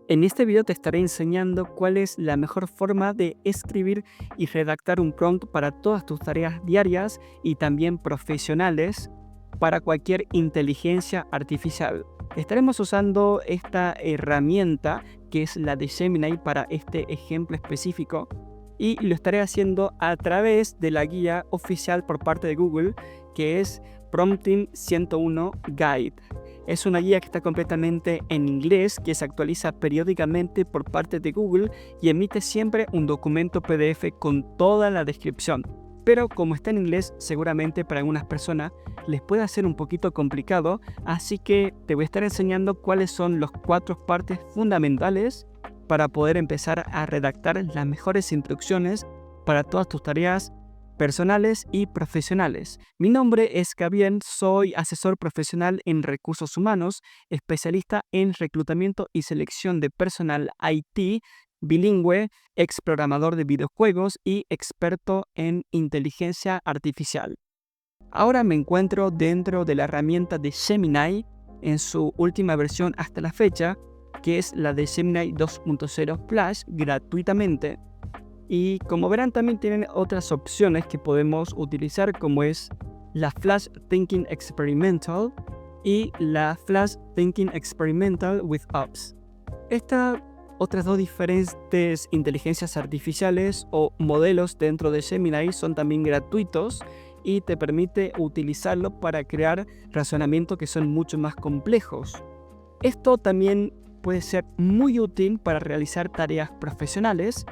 En este video te estaré enseñando cuál es la mejor forma de escribir y redactar un prompt para todas tus tareas diarias y también profesionales para cualquier inteligencia artificial. Estaremos usando esta herramienta que es la de Gemini para este ejemplo específico y lo estaré haciendo a través de la guía oficial por parte de Google que es Prompting 101 Guide. Es una guía que está completamente en inglés, que se actualiza periódicamente por parte de Google y emite siempre un documento PDF con toda la descripción. Pero como está en inglés, seguramente para algunas personas les puede ser un poquito complicado, así que te voy a estar enseñando cuáles son las 4 partes fundamentales para poder empezar a redactar las mejores instrucciones para todas tus tareas personales y profesionales. Mi nombre es Gabriel, soy asesor profesional en recursos humanos, especialista en reclutamiento y selección de personal IT, bilingüe, ex programador de videojuegos y experto en inteligencia artificial. Ahora me encuentro dentro de la herramienta de Gemini en su última versión hasta la fecha, que es la de Gemini 2.0 Plus gratuitamente. Y como verán, también tienen otras opciones que podemos utilizar, como es la Flash Thinking Experimental y la Flash Thinking Experimental with Ops. Estas otras dos diferentes inteligencias artificiales o modelos dentro de Gemini son también gratuitos y te permite utilizarlo para crear razonamientos que son mucho más complejos. Esto también puede ser muy útil para realizar tareas profesionales,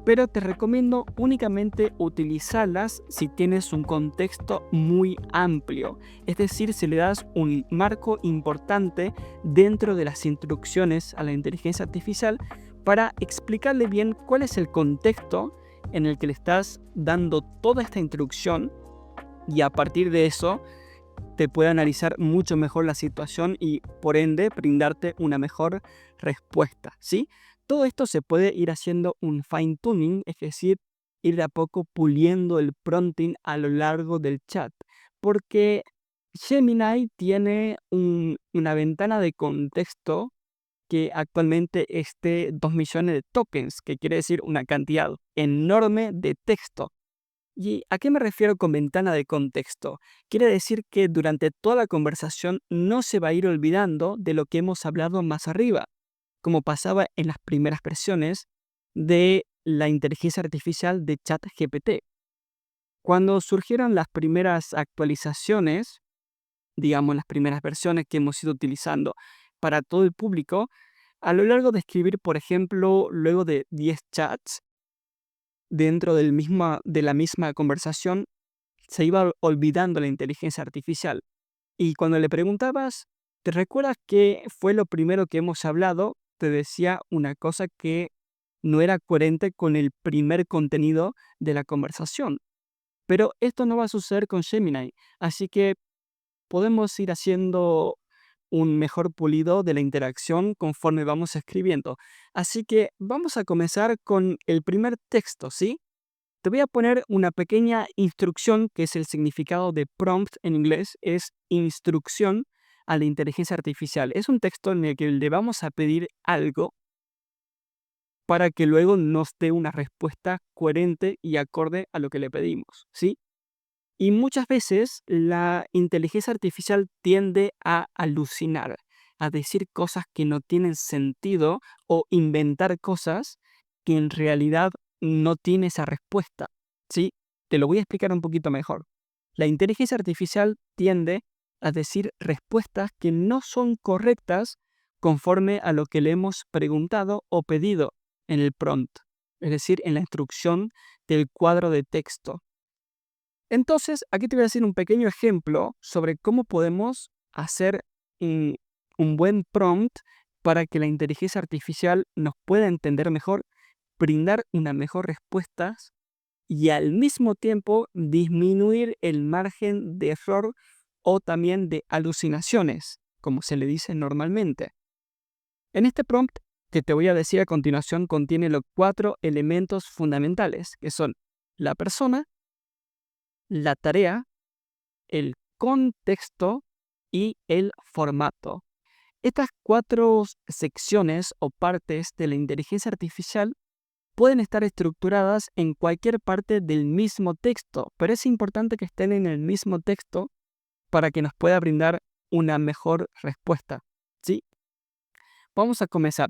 pero te recomiendo únicamente utilizarlas si tienes un contexto muy amplio, es decir, si le das un marco importante dentro de las instrucciones a la inteligencia artificial para explicarle bien cuál es el contexto en el que le estás dando toda esta instrucción y a partir de eso te puede analizar mucho mejor la situación y por ende brindarte una mejor respuesta, ¿sí? Todo esto se puede ir haciendo un fine tuning, es decir, ir de a poco puliendo el prompting a lo largo del chat, porque Gemini tiene una ventana de contexto que actualmente es de 2 millones de tokens, que quiere decir una cantidad enorme de texto. ¿Y a qué me refiero con ventana de contexto? Quiere decir que durante toda la conversación no se va a ir olvidando de lo que hemos hablado más arriba, como pasaba en las primeras versiones de la inteligencia artificial de ChatGPT. Cuando surgieron las primeras actualizaciones, digamos las primeras versiones que hemos ido utilizando para todo el público, a lo largo de escribir, por ejemplo, luego de 10 chats dentro de la misma conversación, se iba olvidando la inteligencia artificial. Y cuando le preguntabas, ¿te recuerdas qué fue lo primero que hemos hablado? Te decía una cosa que no era coherente con el primer contenido de la conversación. Pero esto no va a suceder con Gemini, así que podemos ir haciendo un mejor pulido de la interacción conforme vamos escribiendo. Así que vamos a comenzar con el primer texto, ¿sí? Te voy a poner una pequeña instrucción, que es el significado de prompt en inglés, es instrucción a la inteligencia artificial. Es un texto en el que le vamos a pedir algo para que luego nos dé una respuesta coherente y acorde a lo que le pedimos, ¿sí? Y muchas veces la inteligencia artificial tiende a alucinar, a decir cosas que no tienen sentido o inventar cosas que en realidad no tiene esa respuesta, ¿sí? Te lo voy a explicar un poquito mejor. La inteligencia artificial tiende a decir respuestas que no son correctas conforme a lo que le hemos preguntado o pedido en el prompt, es decir, en la instrucción del cuadro de texto. Entonces, aquí te voy a decir un pequeño ejemplo sobre cómo podemos hacer un, un buen prompt para que la inteligencia artificial nos pueda entender mejor, brindar una mejor respuesta y al mismo tiempo disminuir el margen de error o también de alucinaciones, como se le dice normalmente. En este prompt que te voy a decir a continuación contiene los 4 elementos fundamentales, que son la persona, la tarea, el contexto y el formato. Estas 4 secciones o partes de la inteligencia artificial pueden estar estructuradas en cualquier parte del mismo texto, pero es importante que estén en el mismo texto para que nos pueda brindar una mejor respuesta, ¿sí? Vamos a comenzar.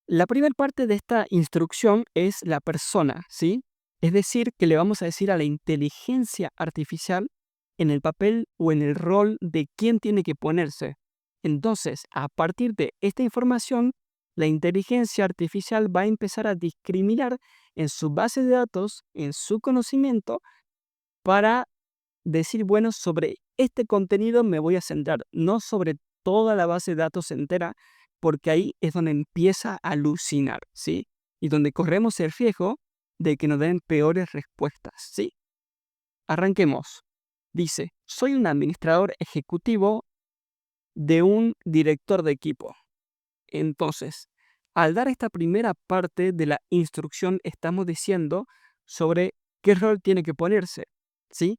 La primera parte de esta instrucción es la persona, ¿sí? Es decir, que le vamos a decir a la inteligencia artificial en el papel o en el rol de quién tiene que ponerse. Entonces, a partir de esta información, la inteligencia artificial va a empezar a discriminar en su base de datos, en su conocimiento, para decir, bueno, sobre este contenido me voy a centrar, no sobre toda la base de datos entera, porque ahí es donde empieza a alucinar, ¿sí? Y donde corremos el riesgo de que nos den peores respuestas, ¿sí? Arranquemos. Dice, soy un administrador ejecutivo de un director de equipo. Entonces, al dar esta primera parte de la instrucción, estamos diciendo sobre qué rol tiene que ponerse, ¿sí?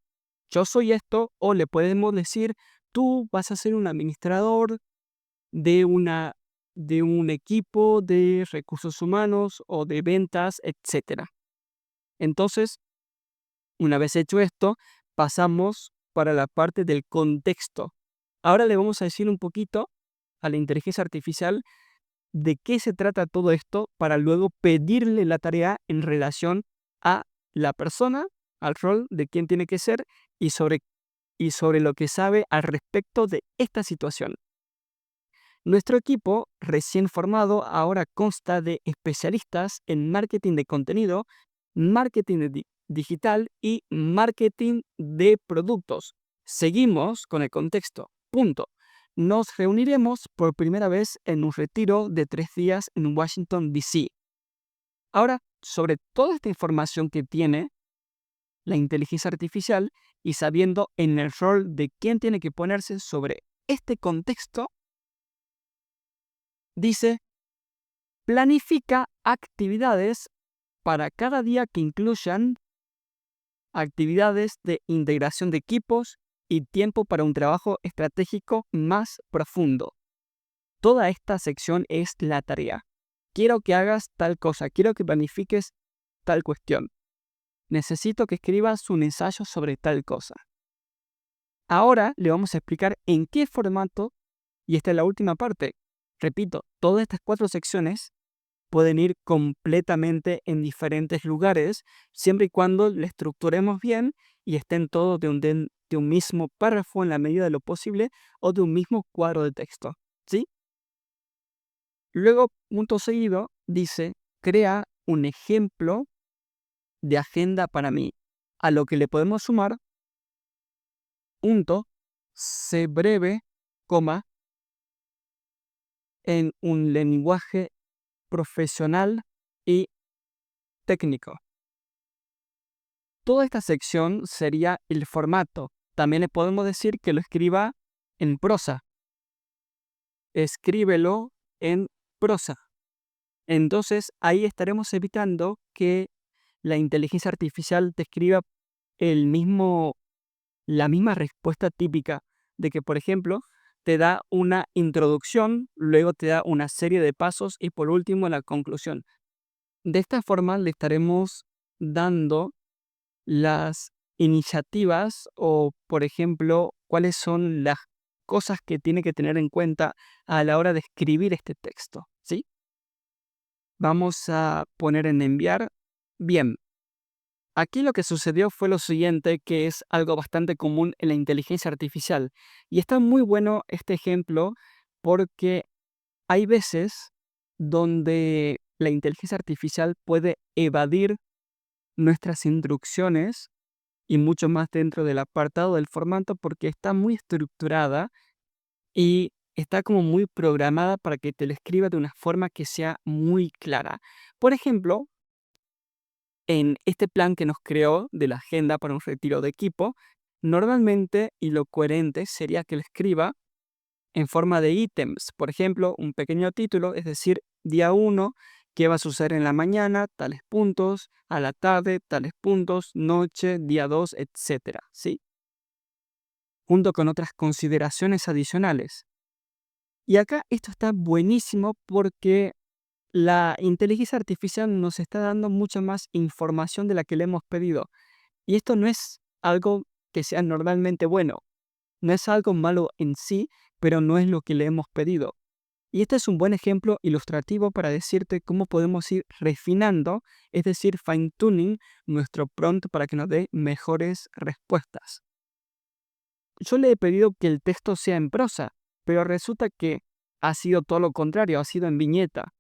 Yo soy esto, o le podemos decir, tú vas a ser un administrador de de un equipo de recursos humanos o de ventas, etcétera. Entonces, una vez hecho esto, pasamos para la parte del contexto. Ahora le vamos a decir un poquito a la inteligencia artificial de qué se trata todo esto para luego pedirle la tarea en relación a la persona, al rol de quién tiene que ser y sobre lo que sabe al respecto de esta situación. Nuestro equipo, recién formado, ahora consta de especialistas en marketing de contenido, marketing digital y marketing de productos. Seguimos con el contexto. Punto. Nos reuniremos por primera vez en un retiro de 3 días en Washington, D.C. Ahora, sobre toda esta información que tiene la inteligencia artificial y sabiendo en el rol de quién tiene que ponerse sobre este contexto, dice, planifica actividades para cada día que incluyan actividades de integración de equipos y tiempo para un trabajo estratégico más profundo. Toda esta sección es la tarea. Quiero que hagas tal cosa, quiero que planifiques tal cuestión. Necesito que escribas un ensayo sobre tal cosa. Ahora le vamos a explicar en qué formato, y esta es la última parte. Repito, todas estas 4 secciones pueden ir completamente en diferentes lugares, siempre y cuando le estructuremos bien y estén todos de un mismo párrafo en la medida de lo posible o de un mismo cuadro de texto, ¿sí? Luego, punto seguido, dice, crea un ejemplo de agenda para mí, a lo que le podemos sumar, punto, sé breve, coma, en un lenguaje profesional y técnico. Toda esta sección sería el formato. También le podemos decir que lo escriba en prosa. Escríbelo en prosa. Entonces ahí estaremos evitando que la inteligencia artificial te escriba la misma respuesta típica de que, por ejemplo, te da una introducción, luego te da una serie de pasos y por último la conclusión. De esta forma le estaremos dando las iniciativas o, por ejemplo, cuáles son las cosas que tiene que tener en cuenta a la hora de escribir este texto, ¿sí? Vamos a poner en enviar. Bien, aquí lo que sucedió fue lo siguiente, que es algo bastante común en la inteligencia artificial. Y está muy bueno este ejemplo porque hay veces donde la inteligencia artificial puede evadir nuestras instrucciones y mucho más dentro del apartado del formato porque está muy estructurada y está como muy programada para que te lo escriba de una forma que sea muy clara. Por ejemplo, en este plan que nos creó de la agenda para un retiro de equipo, normalmente y lo coherente sería que lo escriba en forma de ítems. Por ejemplo, un pequeño título, es decir, día 1, qué va a suceder en la mañana, tales puntos, a la tarde, tales puntos, noche, día 2, etcétera, ¿sí? Junto con otras consideraciones adicionales. Y acá esto está buenísimo porque la inteligencia artificial nos está dando mucha más información de la que le hemos pedido. Y esto no es algo que sea normalmente bueno, no es algo malo en sí, pero no es lo que le hemos pedido. Y este es un buen ejemplo ilustrativo para decirte cómo podemos ir refinando, es decir, fine-tuning nuestro prompt para que nos dé mejores respuestas. Yo le he pedido que el texto sea en prosa, pero resulta que ha sido todo lo contrario, ha sido en viñeta.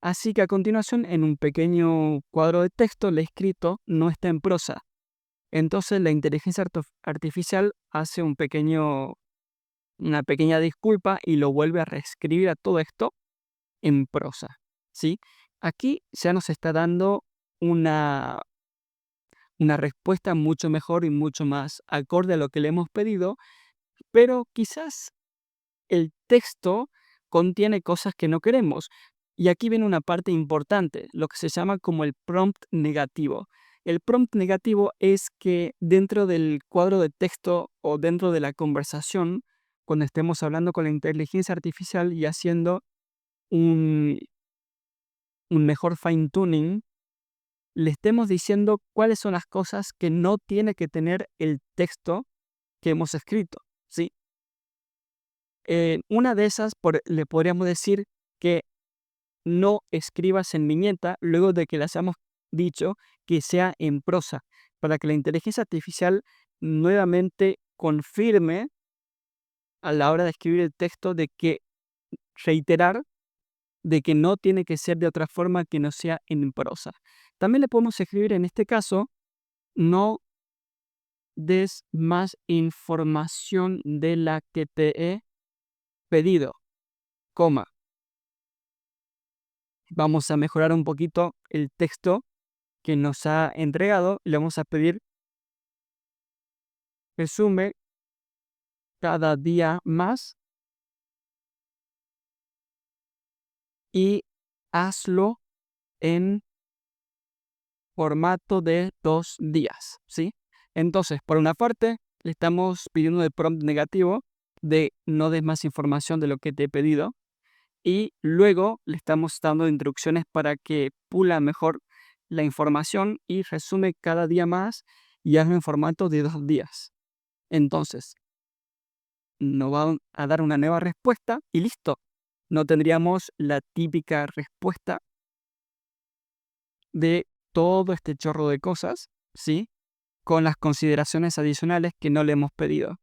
Así que a continuación, en un pequeño cuadro de texto, le he escrito no está en prosa. Entonces la inteligencia artificial hace una pequeña disculpa y lo vuelve a reescribir a todo esto en prosa, ¿sí? Aquí ya nos está dando una, una respuesta mucho mejor y mucho más acorde a lo que le hemos pedido, pero quizás el texto contiene cosas que no queremos. Y aquí viene una parte importante, lo que se llama como el prompt negativo. El prompt negativo es que dentro del cuadro de texto o dentro de la conversación, cuando estemos hablando con la inteligencia artificial y haciendo un, un mejor fine tuning, le estemos diciendo cuáles son las cosas que no tiene que tener el texto que hemos escrito, ¿sí? Una de esas le podríamos decir que no escribas en viñeta luego de que les hayamos dicho que sea en prosa, para que la inteligencia artificial nuevamente confirme a la hora de escribir el texto de que reiterar de que no tiene que ser de otra forma que no sea en prosa. También le podemos escribir en este caso, no des más información de la que te he pedido, coma. Vamos a mejorar un poquito el texto que nos ha entregado y le vamos a pedir resume cada día más y hazlo en formato de 2 días, ¿sí? Entonces, por una parte, le estamos pidiendo el prompt negativo de no des más información de lo que te he pedido y luego le estamos dando instrucciones para que pula mejor la información y resume cada día más y hazlo en formato de 2 días. Entonces, nos va a dar una nueva respuesta y listo. No tendríamos la típica respuesta de todo este chorro de cosas, ¿sí? Con las consideraciones adicionales que no le hemos pedido.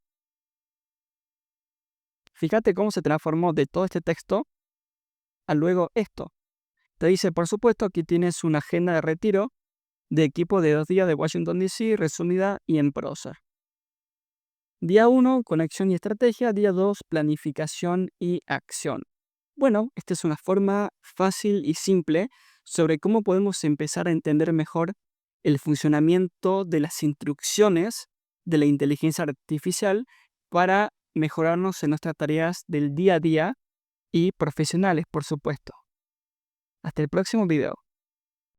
Fíjate cómo se transformó de todo este texto a luego esto. Te dice, por supuesto, aquí tienes una agenda de retiro de equipo de 2 días de Washington, D.C., resumida y en prosa. Día 1, conexión y estrategia. Día 2, planificación y acción. Bueno, esta es una forma fácil y simple sobre cómo podemos empezar a entender mejor el funcionamiento de las instrucciones de la inteligencia artificial para mejorarnos en nuestras tareas del día a día y profesionales, por supuesto. Hasta el próximo video.